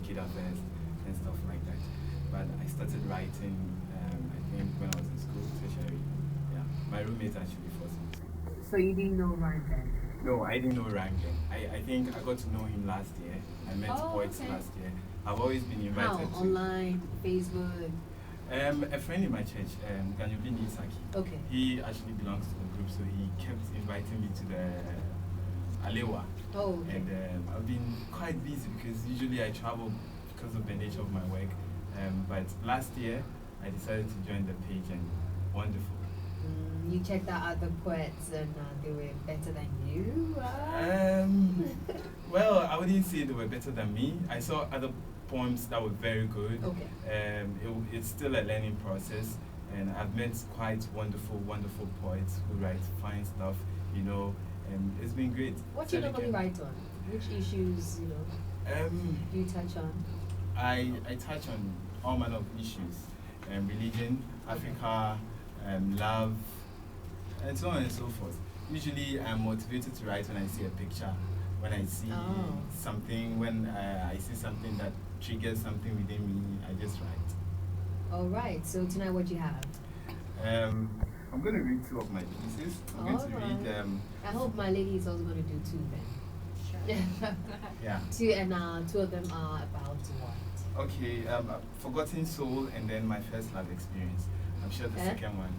kid affairs and stuff like that. But I started writing, I think, when I was in school, tertiary. Yeah, my roommate actually forced me to. So you didn't know rhyme then? No, I didn't know rhyme then. I think I got to know him last year. I met poets last year. I've always been invited to. Online, Facebook? A friend in my church, Nii-Ayi. Okay. He actually belongs to the group, so he kept inviting me to the Alewa. Oh, okay. And I've been quite busy because usually I travel because of the nature of my work. But last year, I decided to join the page, and wonderful. You checked out other poets and they were better than you? Well, I wouldn't say they were better than me. I saw other poems that were very good. Okay. It's still a learning process, and I've met quite wonderful poets who write fine stuff, you know, and it's been great. What do you normally write on? Which issues, do you touch on? I touch on all manner of issues, religion, Africa, love, and so on and so forth. Usually I'm motivated to write when I see a picture, when I see something, when I see something that triggers something within me, I just write. All right, so tonight what do you have? I'm going to read two of my pieces. I'm going to read I hope my lady is also going to do two then. Sure. Yeah. Two of them are about what? Okay, Forgotten Soul and then My First Love Experience. I'm sure the second one.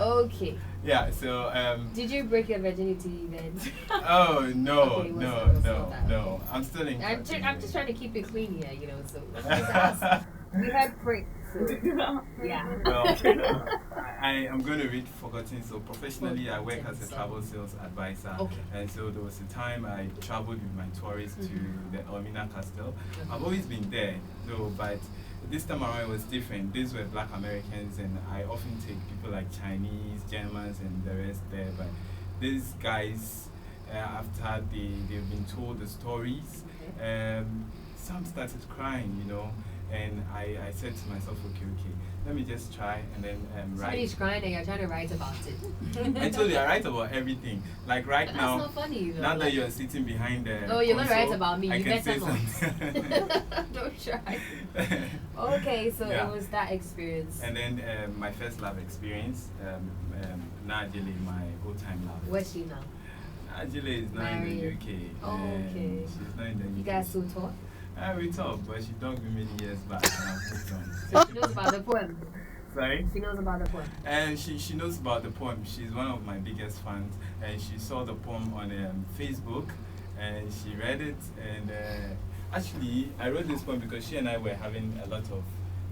Okay. Yeah, so did you break your virginity then? Oh no, okay, no. I'm still in. I'm just trying to keep it clean here, so let's ask. We had prick, so yeah. Well, I am going to read Forgotten Soul. Professionally, I work as a travel sales advisor. Okay. And so there was a time I traveled with my tourists to the Elmina Castle. I've always been there, though, but this time around it was different. These were Black Americans, and I often take people like Chinese, Germans, and the rest there. But these guys, after they've been told the stories, some started crying, and I said to myself, okay, let me just try and then write. Somebody's crying and you're trying to write about it. I told you I write about everything. Like right but now, that's not funny, though. now that you're sitting behind the you're console, going to write about me. I You can better say not. Don't try. Okay, so Yeah. it was that experience. And then my first love experience, Nii-Ayi, my old-time love. Where's she now? Nii-Ayi is now in the UK. Oh, okay. She's not in the UK. You guys still talk? We talk, but she talked me many years back and I've moved on. So she knows about the poem? Sorry? She knows about the poem? And she knows about the poem. She's one of my biggest fans, and she saw the poem on Facebook, and she read it. And actually, I wrote this poem because she and I were having a lot of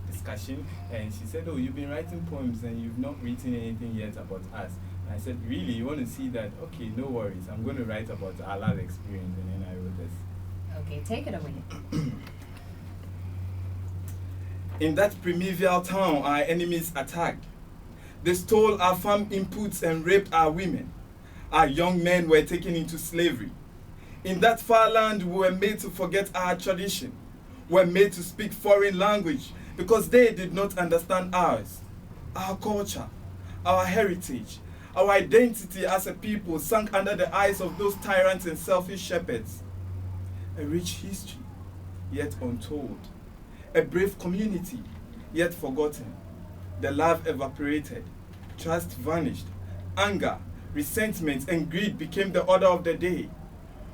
discussion, and she said, "Oh, you've been writing poems and you've not written anything yet about us." And I said, "Really? You want to see that? Okay, no worries. I'm going to write about our love experience." And then I wrote this. Okay, take it away. In that primeval town, our enemies attacked. They stole our farm inputs and raped our women. Our young men were taken into slavery. In that far land, we were made to forget our tradition. We were made to speak foreign language because they did not understand ours. Our culture, our heritage, our identity as a people sank under the eyes of those tyrants and selfish shepherds. A rich history, yet untold. A brave community, yet forgotten. The love evaporated. Trust vanished. Anger, resentment, and greed became the order of the day.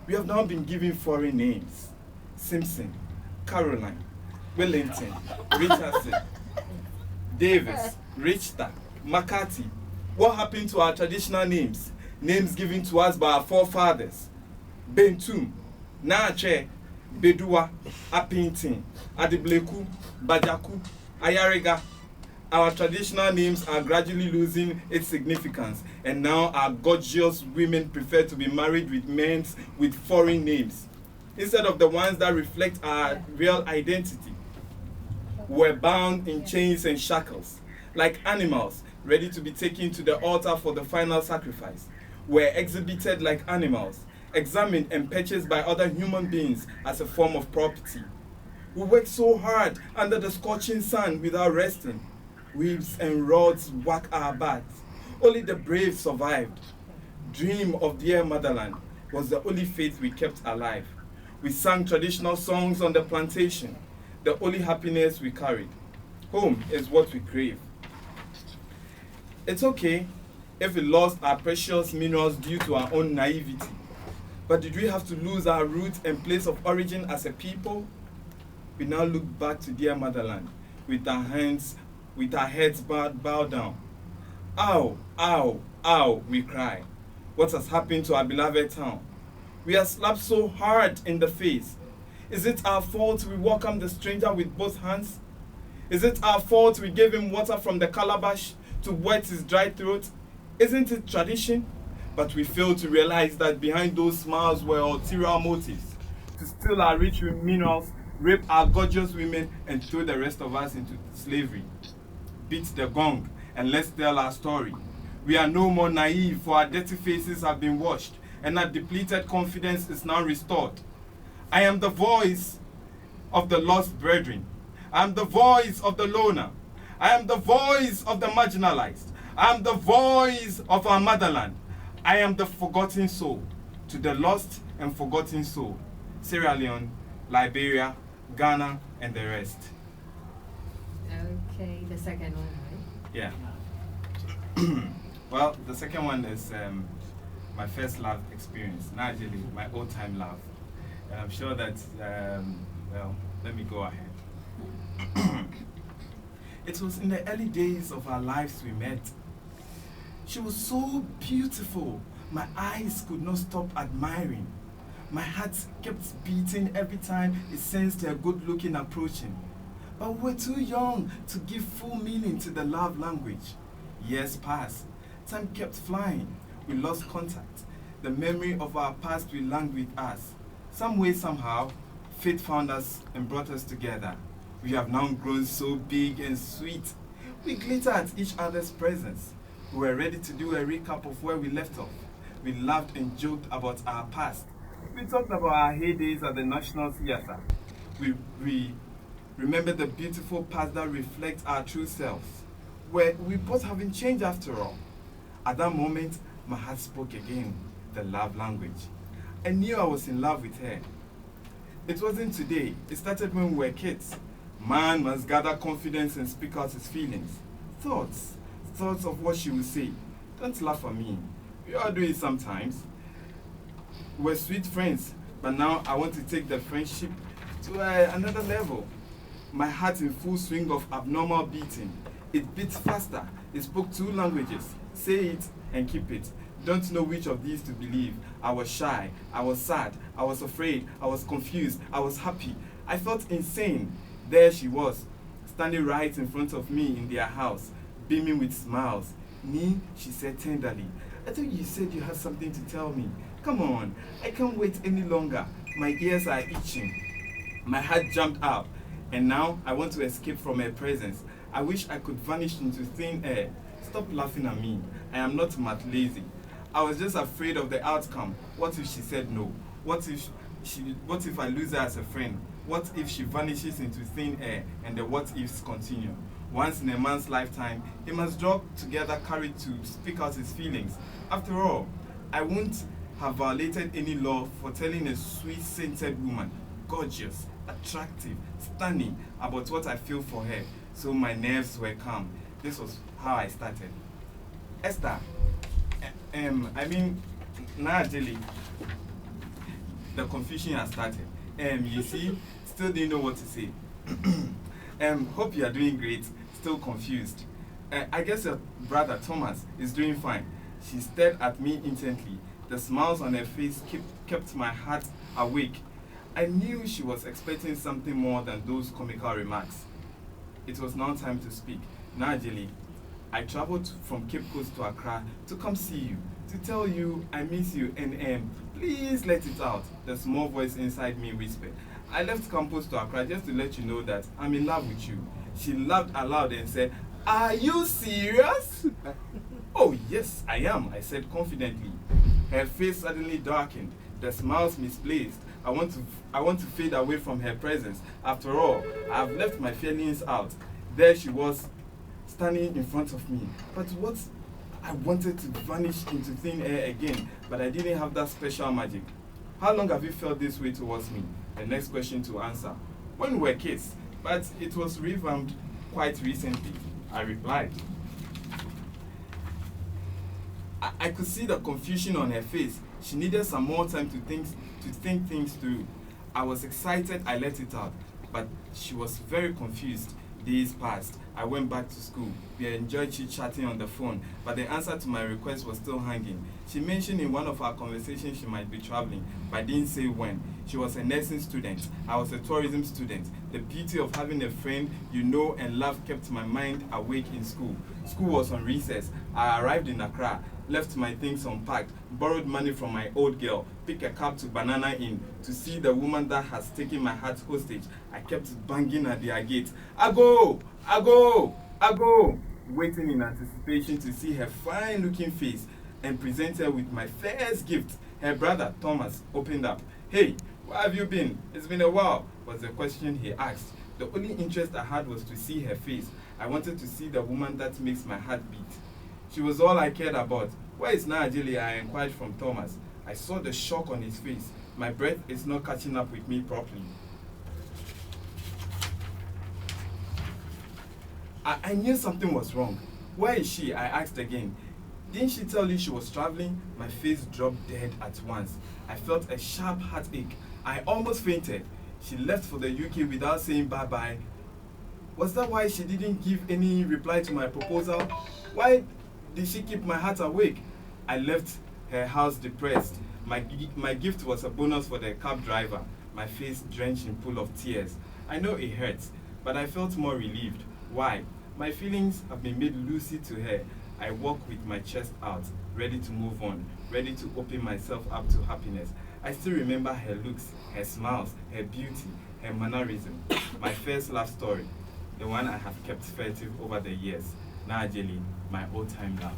We have now been given foreign names. Simpson, Caroline, Wellington, Richardson, Davis, Richter, McCarthy. What happened to our traditional names? Names given to us by our forefathers. Bentum, Naache, Bedua, Apintin, Adibleku, Bajaku, Ayariga. Our traditional names are gradually losing its significance, and now our gorgeous women prefer to be married with men with foreign names, instead of the ones that reflect our real identity. We're bound in chains and shackles, like animals ready to be taken to the altar for the final sacrifice. We're exhibited like animals, examined and purchased by other human beings as a form of property. We work so hard under the scorching sun without resting. Whips and rods whack our backs. Only the brave survived. Dream of dear motherland was the only faith we kept alive. We sang traditional songs on the plantation, the only happiness we carried. Home is what we crave. It's okay if we lost our precious minerals due to our own naivety. But did we have to lose our roots and place of origin as a people? We now look back to dear motherland with our heads bowed down. Ow, ow, ow, we cry. What has happened to our beloved town? We are slapped so hard in the face. Is it our fault we welcomed the stranger with both hands? Is it our fault we gave him water from the calabash to wet his dry throat? Isn't it tradition? But we fail to realize that behind those smiles were ulterior motives to steal our rich minerals, rape our gorgeous women, and throw the rest of us into slavery. Beat the gong and let's tell our story. We are no more naive, for our dirty faces have been washed, and our depleted confidence is now restored. I am the voice of the lost brethren. I am the voice of the loner. I am the voice of the marginalized. I am the voice of our motherland. I am the forgotten soul, to the lost and forgotten soul. Sierra Leone, Liberia, Ghana, and the rest. Okay, the second one, right? Yeah. Well, the second one is my first love experience, Nigeria, my old-time love. And I'm sure that, well, let me go ahead. It was in the early days of our lives we met. She was so beautiful, my eyes could not stop admiring. My heart kept beating every time it sensed her good looking approaching. But we were too young to give full meaning to the love language. Years passed, time kept flying, we lost contact. The memory of our past will languish with us. Some way, somehow, fate found us and brought us together. We have now grown so big and sweet. We glitter at each other's presence. We were ready to do a recap of where we left off. We laughed and joked about our past. We talked about our heydays at the National Theatre. We remember the beautiful past that reflects our true selves, where we both haven't changed after all. At that moment, my heart spoke again, the love language. I knew I was in love with her. It wasn't today, it started when we were kids. Man must gather confidence and speak out his feelings. Thoughts of what she would say. Don't laugh at me. We all do it sometimes. We're sweet friends, but now I want to take the friendship to another level. My heart in full swing of abnormal beating. It beats faster. It spoke two languages. Say it and keep it. Don't know which of these to believe. I was shy. I was sad. I was afraid. I was confused. I was happy. I felt insane. There she was, standing right in front of me in their house, beaming with smiles. "Nii," she said tenderly, "I thought you said you had something to tell me. Come on, I can't wait any longer. My ears are itching." My heart jumped up, and now I want to escape from her presence. I wish I could vanish into thin air. Stop laughing at me. I am not mad lazy. I was just afraid of the outcome. What if she said no? What if I lose her as a friend? What if she vanishes into thin air and the what ifs continue? Once in a man's lifetime, he must draw together courage to speak out his feelings. After all, I won't have violated any law for telling a sweet-scented woman, gorgeous, attractive, stunning, about what I feel for her. So my nerves were calm. This was how I started. Esther, Nigeria, the confusion has started. You see, still didn't know what to say. Hope you are doing great, still confused. I guess your brother Thomas is doing fine. She stared at me intently. The smiles on her face kept my heart awake. I knew she was expecting something more than those comical remarks. It was now time to speak. Nigeria, I traveled from Cape Coast to Accra to come see you, to tell you I miss you, and please let it out, the small voice inside me whispered. I left campus to Accra just to let you know that I'm in love with you. She laughed aloud and said, "Are you serious?" "Oh yes, I am," I said confidently. Her face suddenly darkened, the smiles misplaced. I want to fade away from her presence. After all, I've left my feelings out. There she was, standing in front of me. But what? I wanted to vanish into thin air again, but I didn't have that special magic. How long have you felt this way towards me? The next question to answer. When we were kids, but it was revamped quite recently. I replied. I could see the confusion on her face. She needed some more time to think things through. I was excited, I let it out, but she was very confused. Days passed. I went back to school. We enjoyed chit-chatting on the phone, but the answer to my request was still hanging. She mentioned in one of our conversations she might be traveling, but didn't say when. She was a nursing student. I was a tourism student. The beauty of having a friend you know and love kept my mind awake in school. School was on recess. I arrived in Accra, left my things unpacked, borrowed money from my old girl, picked a cab to Banana Inn to see the woman that has taken my heart hostage. I kept banging at their gate. I go! I go! I go! Waiting in anticipation to see her fine-looking face and present her with my first gift. Her brother, Thomas, opened up. Hey, where have you been? It's been a while, was the question he asked. The only interest I had was to see her face. I wanted to see the woman that makes my heart beat. She was all I cared about. Where is Nii-Ayi? I inquired from Thomas. I saw the shock on his face. My breath is not catching up with me properly. I knew something was wrong. Where is she? I asked again. Didn't she tell you she was traveling? My face dropped dead at once. I felt a sharp heartache. I almost fainted. She left for the UK without saying bye-bye. Was that why she didn't give any reply to my proposal? Why did she keep my heart awake? I left her house depressed. My gift was a bonus for the cab driver. My face drenched in pool of tears. I know it hurts, but I felt more relieved. Why? My feelings have been made lucid to her. I walk with my chest out, ready to move on, ready to open myself up to happiness. I still remember her looks, her smiles, her beauty, her mannerism. My first love story, the one I have kept furtive over the years. Nii-Ayi, my old-time love.